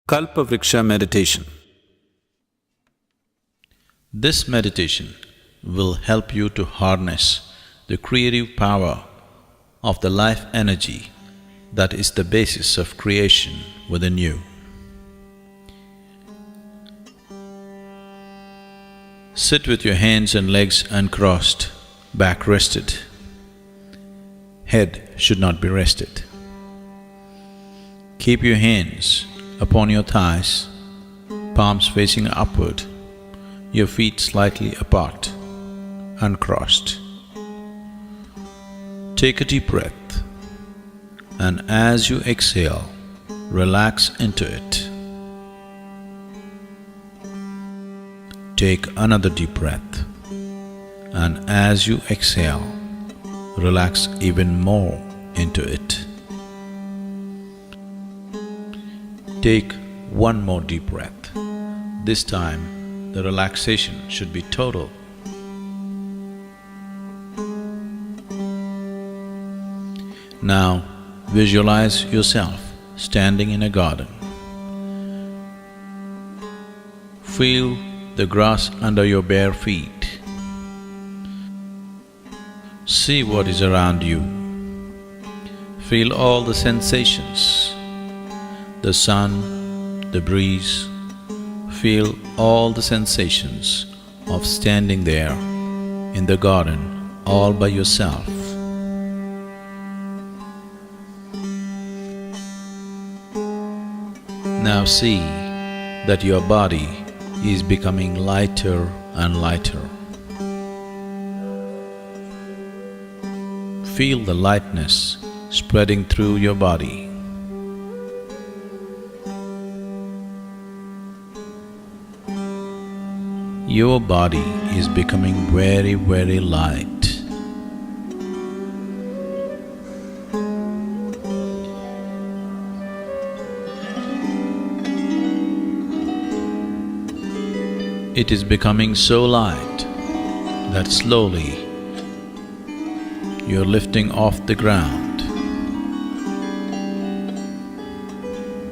Kalpavriksha meditation. This meditation will help you to harness the creative power of the life energy that is the basis of creation within you. Sit with your hands and legs uncrossed, back rested. Head should not be rested. Keep your hands upon your thighs, palms facing upward, your feet slightly apart, uncrossed. Take a deep breath, and as you exhale, relax into it. Take another deep breath, and as you exhale, relax even more into it. Take one more deep breath. This time, the relaxation should be total. Now, visualize yourself standing in a garden. Feel the grass under your bare feet. See what is around you. Feel all the sensations. The sun, the breeze, feel all the sensations of standing there in the garden all by yourself. Now see that your body is becoming lighter and lighter. Feel the lightness spreading through your body. Your body is becoming very, very light. It is becoming so light that slowly you're lifting off the ground.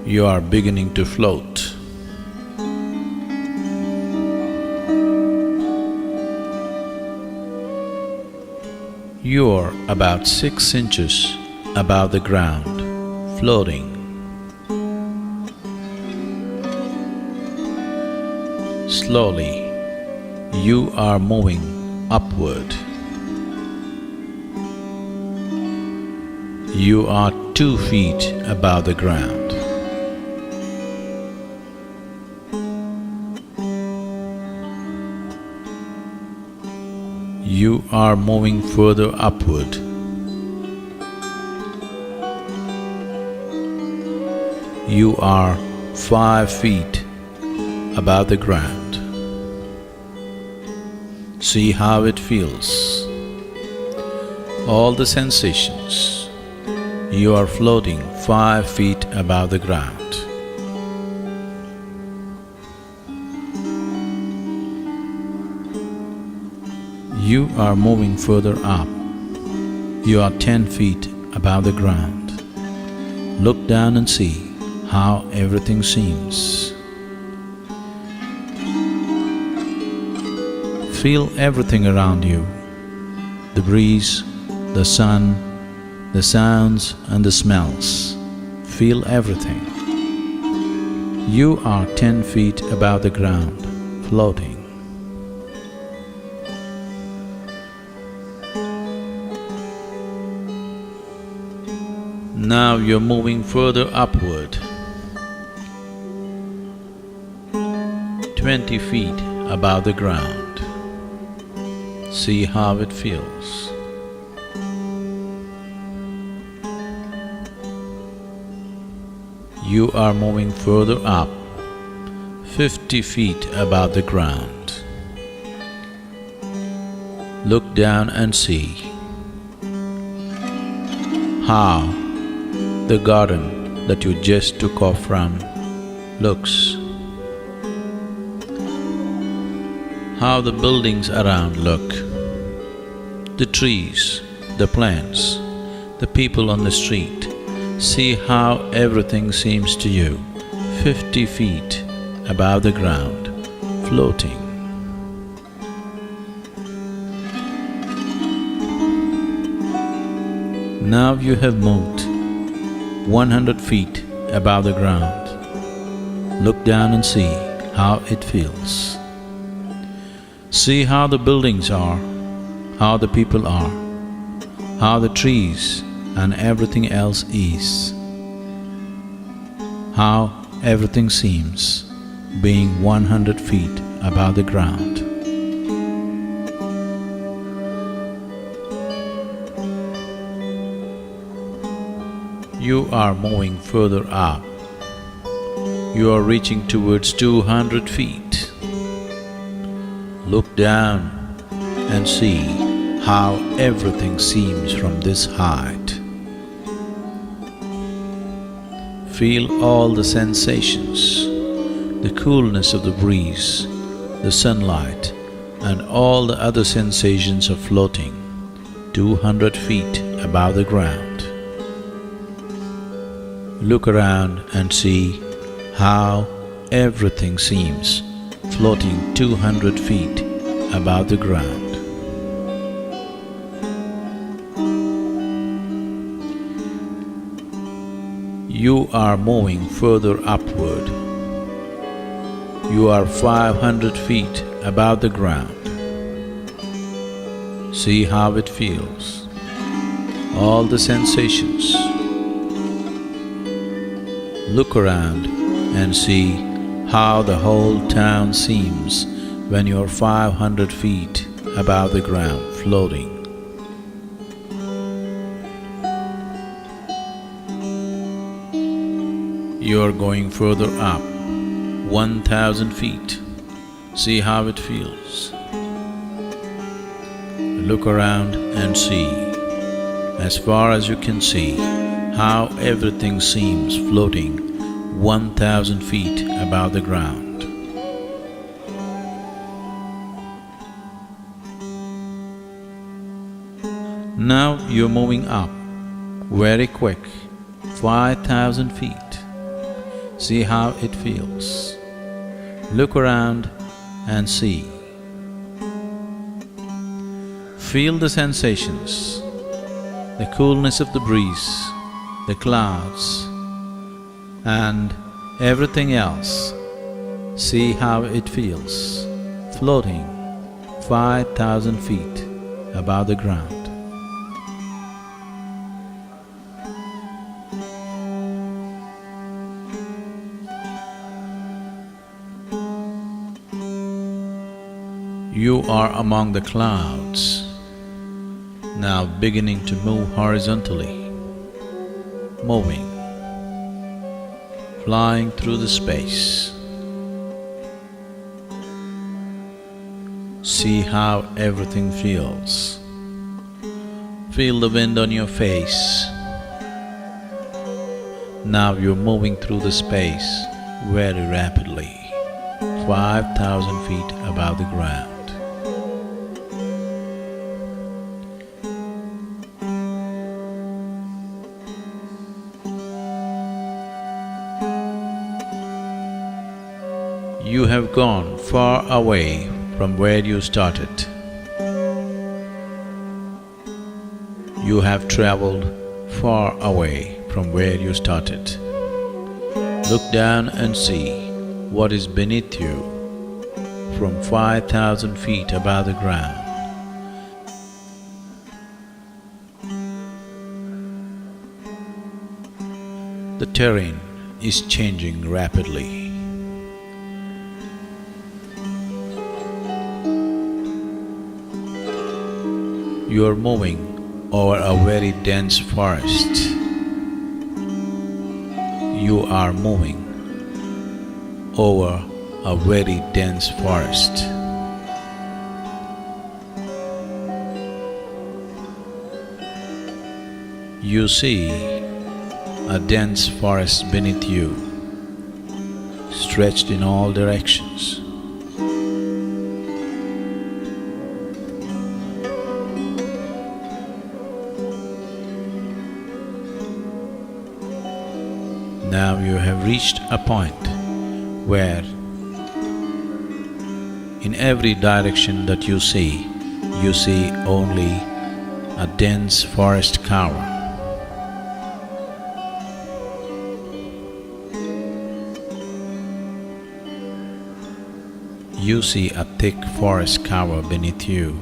You are beginning to float. You are about 6 inches above the ground, floating. Slowly, you are moving upward. You are 2 feet above the ground. You are moving further upward. You are 5 feet above the ground. See how it feels. All the sensations. You are floating 5 feet above the ground. You are moving further up. You are 10 feet above the ground. Look down and see how everything seems. Feel everything around you, the breeze, the sun, the sounds and the smells. Feel everything. You are 10 feet above the ground, floating. Now you're moving further upward. 20 feet above the ground. See how it feels. You are moving further up, 50 feet above the ground. Look down and see how the garden that you just took off from looks. How the buildings around look, the trees, the plants, the people on the street. See how everything seems to you. 50 feet above the ground, floating. Now you have moved 100 feet above the ground. Look down and see how it feels. See how the buildings are, how the people are, how the trees and everything else is, how everything seems being 100 feet above the ground. You are moving further up. You are reaching towards 200 feet. Look down and see how everything seems from this height. Feel all the sensations, the coolness of the breeze, the sunlight, and all the other sensations of floating 200 feet above the ground. Look around and see how everything seems floating 200 feet above the ground. You are moving further upward. You are 500 feet above the ground. See how it feels, all the sensations. Look around and see how the whole town seems when you are 500 feet above the ground, floating. You are going further up, 1,000 feet. See how it feels. Look around and see, as far as you can see, how everything seems floating 1,000 feet above the ground. Now you're moving up, very quick, 5,000 feet. See how it feels. Look around and see. Feel the sensations, the coolness of the breeze, the clouds, and everything else. See how it feels, floating 5,000 feet above the ground. You are among the clouds, now beginning to move horizontally, moving, flying through the space. See how everything feels. Feel the wind on your face. Now you're moving through the space very rapidly, 5,000 feet above the ground. You have gone far away from where you started. You have traveled far away from where you started. Look down and see what is beneath you from 5,000 feet above the ground. The terrain is changing rapidly. You are moving over a very dense forest. You are moving over a very dense forest. You see a dense forest beneath you, stretched in all directions. Now you have reached a point where in every direction that you see only a dense forest cover. You see a thick forest cover beneath you,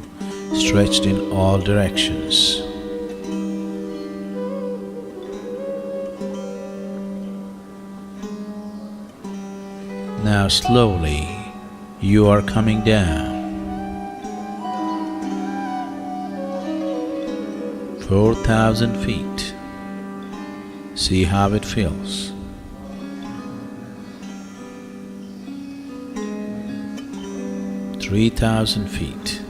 stretched in all directions. Now slowly you are coming down. 4,000 feet. See how it feels. 3,000 feet.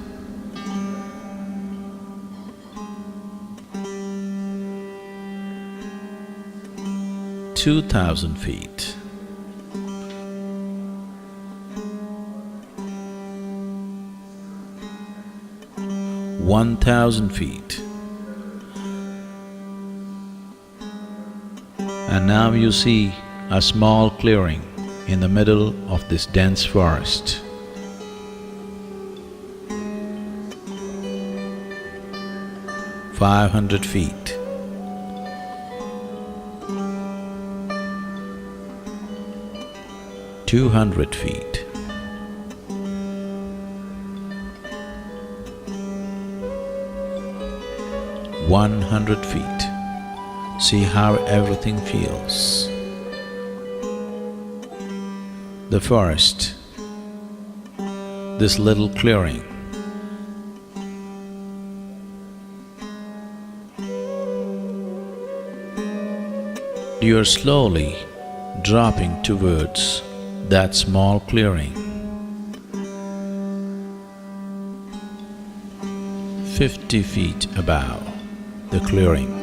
2,000 feet. 1,000 feet. And now you see a small clearing in the middle of this dense forest. 500 feet. 200 feet. 100 feet. See how everything feels. The forest, this little clearing. You are slowly dropping towards that small clearing. 50 feet above the clearing.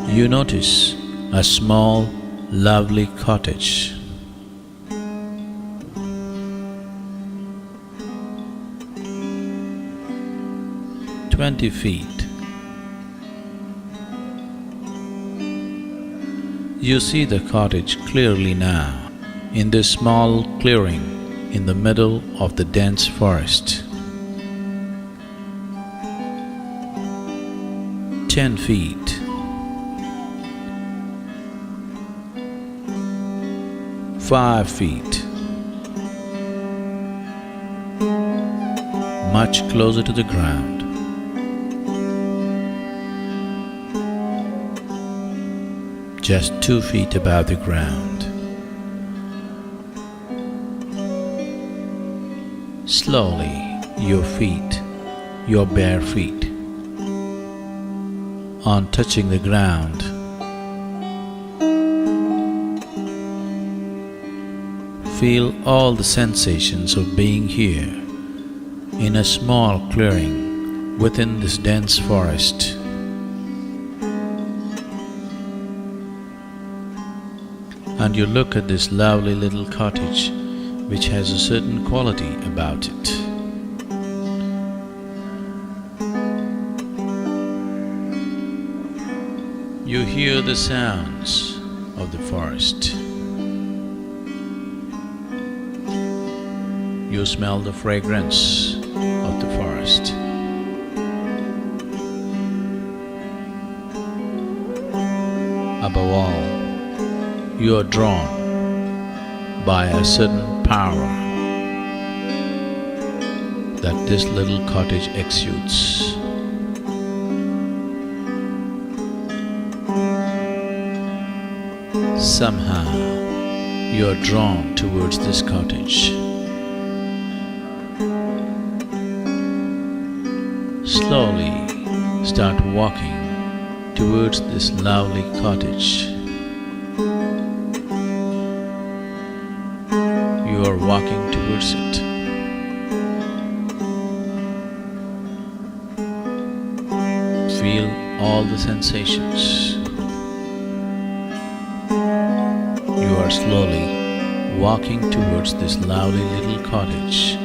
You notice a small, lovely cottage. 20 feet. You see the cottage clearly now, in this small clearing in the middle of the dense forest. 10 feet. 5 feet. Much closer to the ground. Just 2 feet above the ground. Slowly, your feet, your bare feet, on touching the ground, feel all the sensations of being here in a small clearing within this dense forest. And you look at this lovely little cottage which has a certain quality about it. You hear the sounds of the forest. You smell the fragrance of the forest. Above all, you are drawn by a certain power that this little cottage exudes. Somehow, you are drawn towards this cottage. Slowly start walking towards this lovely cottage. You are walking towards it. Feel all the sensations. You are slowly walking towards this lovely little cottage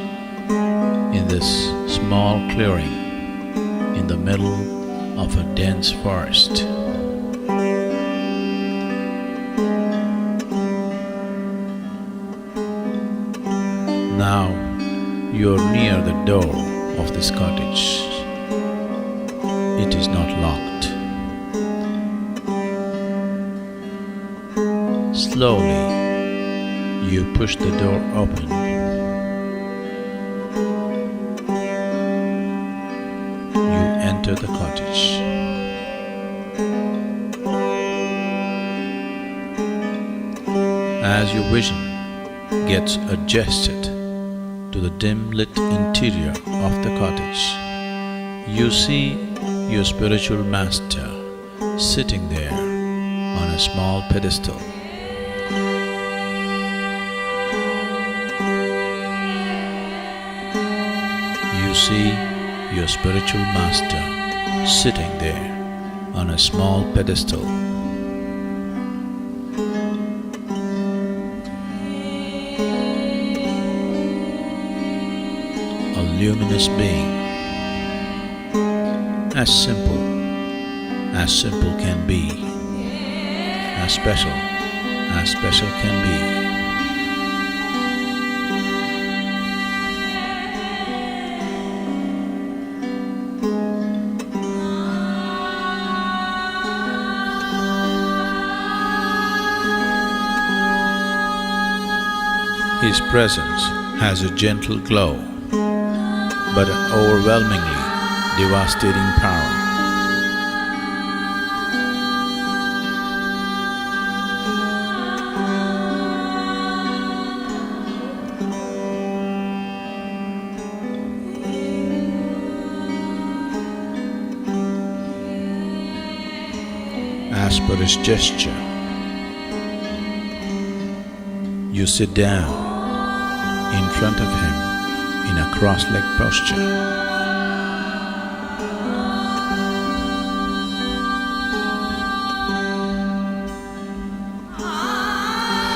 in this small clearing in the middle of a dense forest. Now you are near the door of this cottage. It is not locked. Slowly, you push the door open. You enter the cottage. As your vision gets adjusted to the dim-lit interior of the cottage, you see your spiritual master sitting there on a small pedestal. You see your spiritual master sitting there on a small pedestal. A luminous being, as simple can be, as special can be. His presence has a gentle glow, but an overwhelmingly devastating power. As per his gesture, you sit down in front of him in a cross-legged posture.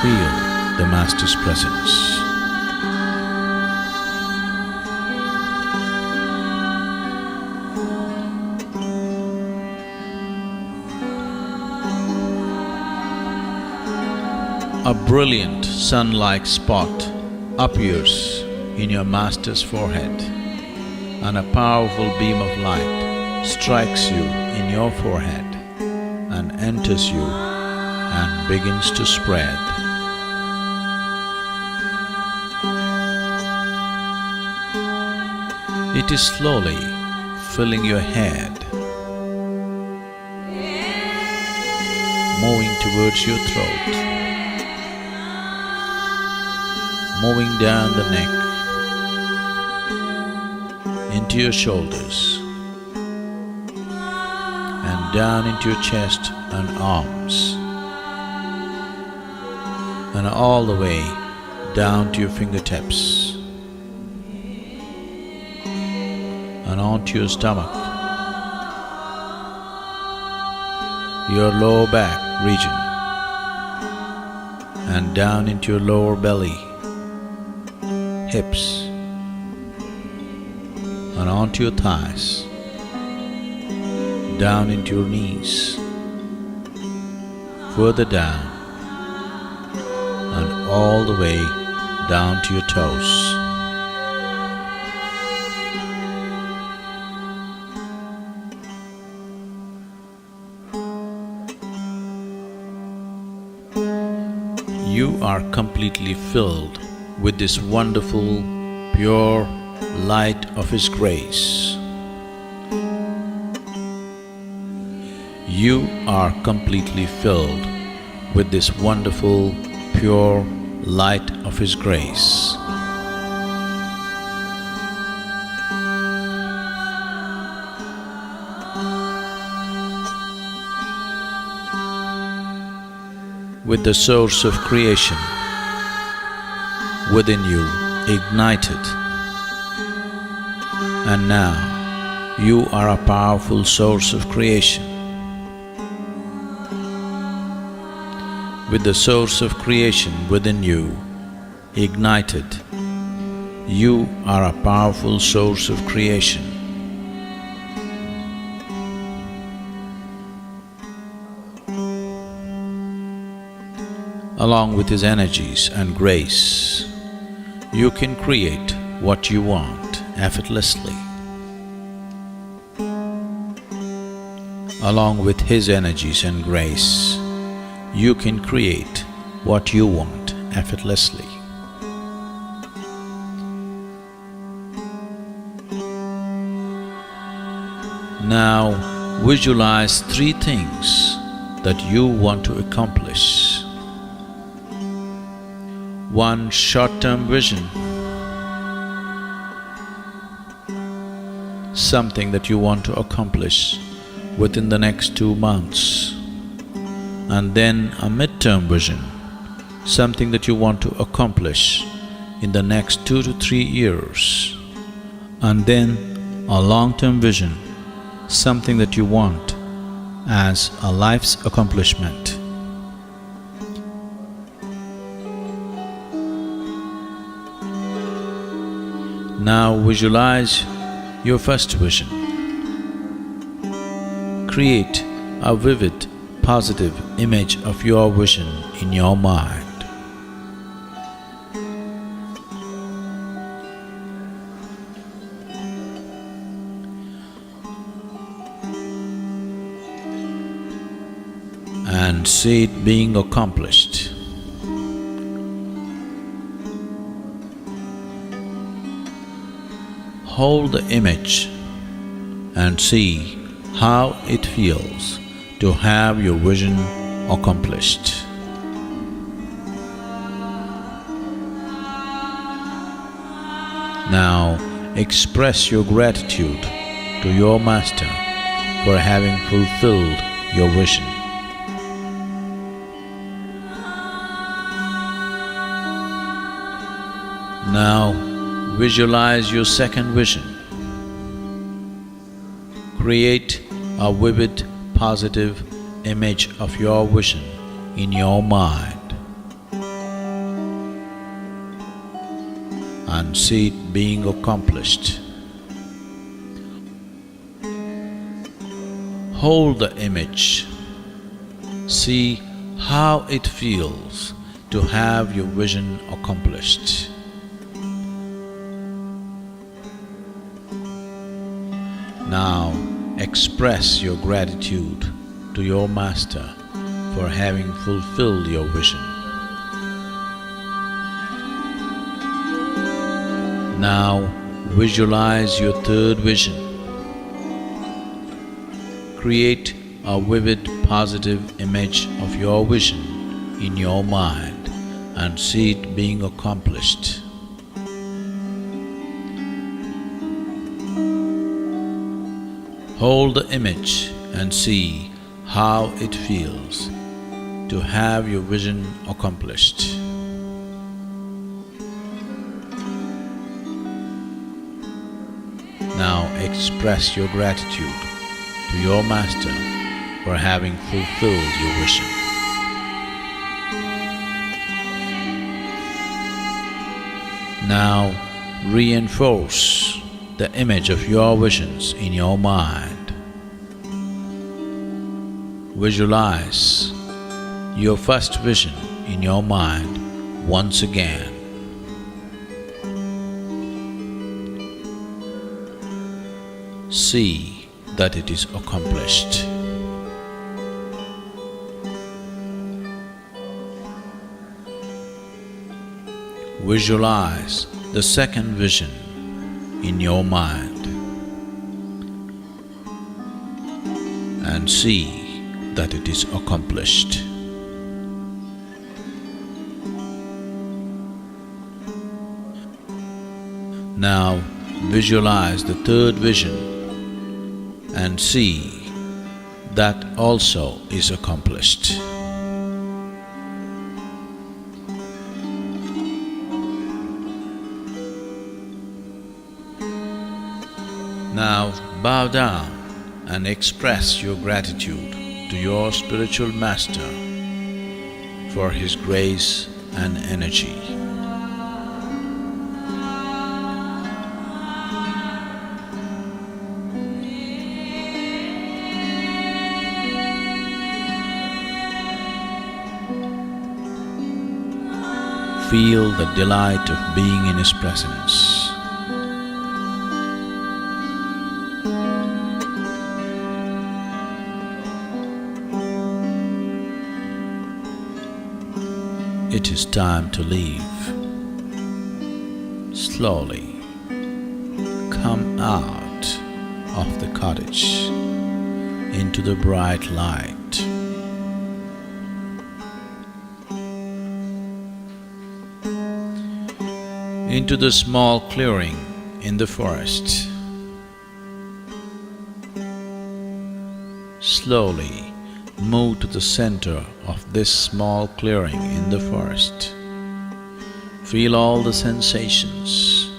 Feel the Master's presence. A brilliant sun-like spot appears in your Master's forehead, and a powerful beam of light strikes you in your forehead and enters you and begins to spread. It is slowly filling your head, moving towards your throat, moving down the neck, into your shoulders, and down into your chest and arms, and all the way down to your fingertips, and onto your stomach, your lower back region, and down into your lower belly, hips, and onto your thighs, down into your knees, further down, and all the way down to your toes. You are completely filled with this wonderful, pure light of His grace. You are completely filled with this wonderful, pure light of His grace. With the source of creation within you ignited, and now you are a powerful source of creation. With the source of creation within you ignited, you are a powerful source of creation. along with his energies and grace, you can create what you want effortlessly. Along with his energies and grace, you can create what you want effortlessly. Now visualize three things that you want to accomplish. One short-term vision, something that you want to accomplish within the next 2 months, and then a mid-term vision, something that you want to accomplish in the next 2 to 3 years, and then a long-term vision, something that you want as a life's accomplishment. Now visualize your first vision. Create a vivid, positive image of your vision in your mind. And see it being accomplished. Hold the image and see how it feels to have your vision accomplished. Now express your gratitude to your master for having fulfilled your vision. Now visualize your second vision. Create a vivid, positive image of your vision in your mind and see it being accomplished. Hold the image. See how it feels to have your vision accomplished. Now express your gratitude to your master for having fulfilled your vision. Now visualize your third vision. Create a vivid, positive image of your vision in your mind and see it being accomplished. Hold the image and see how it feels to have your vision accomplished. Now express your gratitude to your master for having fulfilled your vision. Now reinforce the image of your visions in your mind. Visualize your first vision in your mind once again. See that it is accomplished. Visualize the second vision in your mind and see that it is accomplished. Now visualize the third vision and see that also is accomplished. Now bow down and express your gratitude to your spiritual master for his grace and energy. feel the delight of being in His presence. It is time to leave. Slowly come out of the cottage into the bright light. Into the small clearing in the forest. Slowly move to the center of this small clearing in the forest. Feel all the sensations.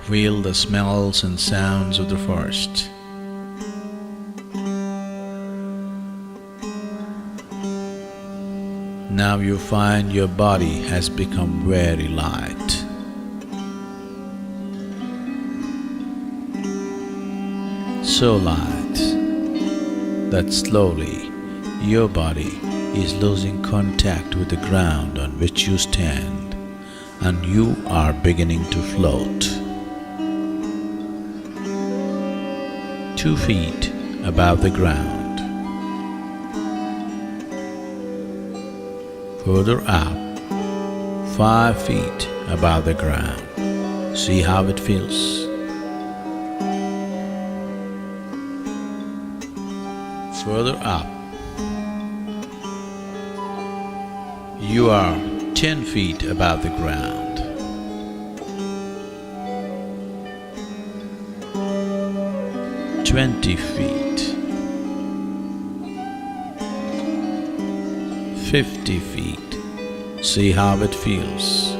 Feel the smells and sounds of the forest. Now you find your body has become very light. So light that slowly your body is losing contact with the ground on which you stand, and you are beginning to float. 2 feet above the ground. Further up, 5 feet above the ground. See how it feels? Further up, you are 10 feet above the ground. "20 feet, 50 feet. See how it feels.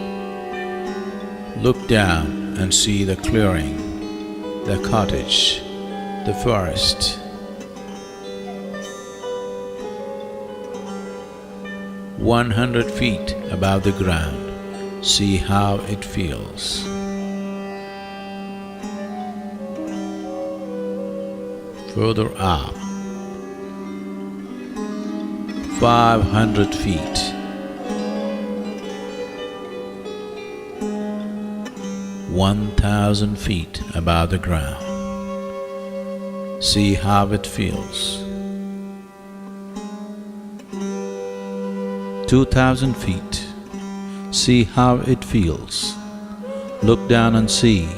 Look down and see the clearing, the cottage, the forest. 100 feet above the ground. See how it feels. Further up, 500 feet. 1,000 feet above the ground. See how it feels. 2,000 feet. See how it feels. Look down and see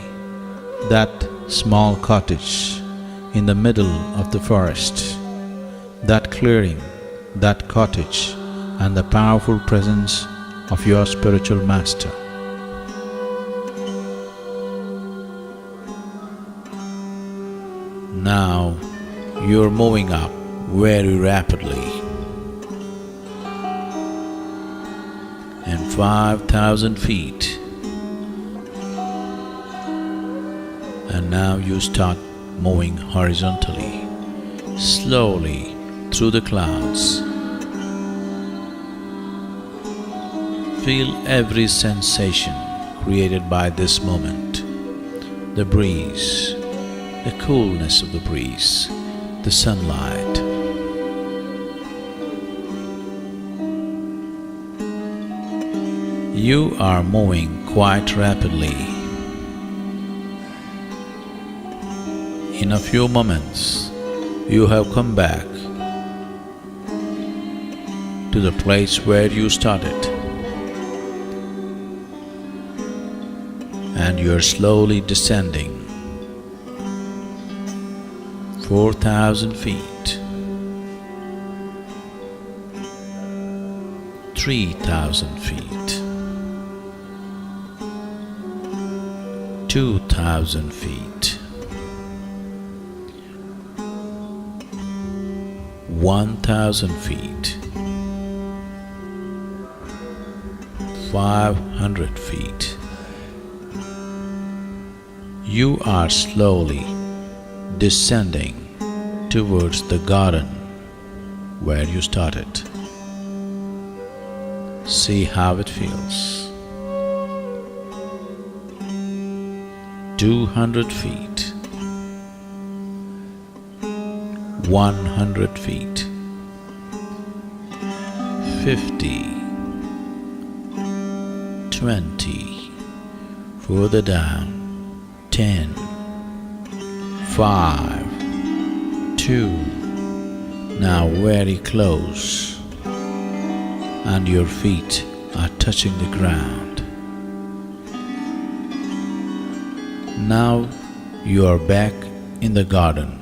that small cottage in the middle of the forest, that clearing, that cottage, and the powerful presence of your spiritual master. Now you're moving up very rapidly, and 5,000 feet, and now you start moving horizontally, slowly through the clouds. Feel every sensation created by this moment, the breeze, the coolness of the breeze, the sunlight. You are moving quite rapidly. In a few moments, you have come back to the place where you started, and you are slowly descending 4,000 feet, 3,000 feet, 2,000 feet, 1,000 feet, 500 feet. You are slowly descending towards the garden where you started. See how it feels. 200 feet, 100 feet, 50, 20, further down, 10, 5, 2, now very close, and your feet are touching the ground. Now you are back in the garden.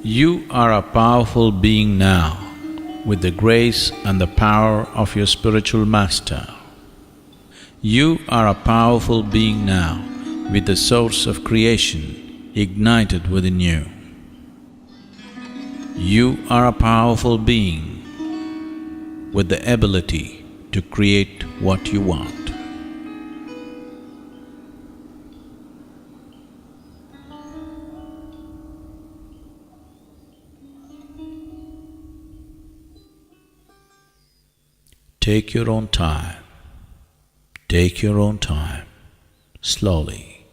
You are a powerful being now, with the grace and the power of your spiritual master. You are a powerful being now, with the source of creation ignited within you. You are a powerful being with the ability to create what you want. Take your own time. Take your own time. Slowly,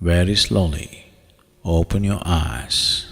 very slowly, open your eyes.